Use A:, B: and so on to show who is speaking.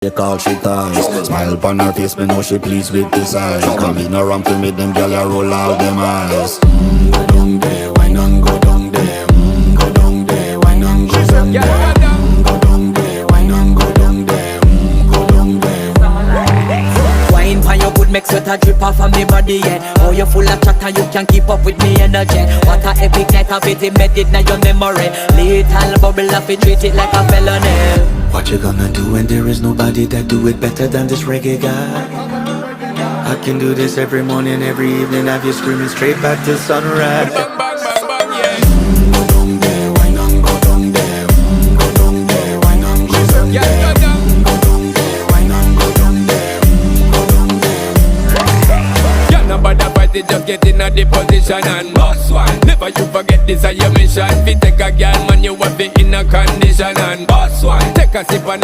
A: They call she ties. Smile upon her face, me know she pleased with this eyes. Come in around to meet them girl, you roll out them eyes. Go down there, why not go down there? Go down there, why not go down there? Go down there, why not go down there? Go down there.
B: Wine pan your good, make sweat a drip off of me body, yeah. Oh, you full of chatter, you can keep up with me energy. What a epic night of it, embedded in your memory. Little bubble of it, treat it like a felony.
A: What you gonna do when there is nobody that do it better than this reggae guy? I can do this every morning, every evening, have you screaming straight back to sunrise.
C: Bang, bang, bang, bang, yeah.
A: Go down there, why not go down there? Go down there, why not go down
C: Yeah,
A: there?
C: go down.
A: Go down there, why not go down there? Go down there.
C: Yeah, nobody fight it, just get in a the position and boss one. Never you forget this is your mission. Fi take a girl, man, you have it in a condition and boss one. Take a sip and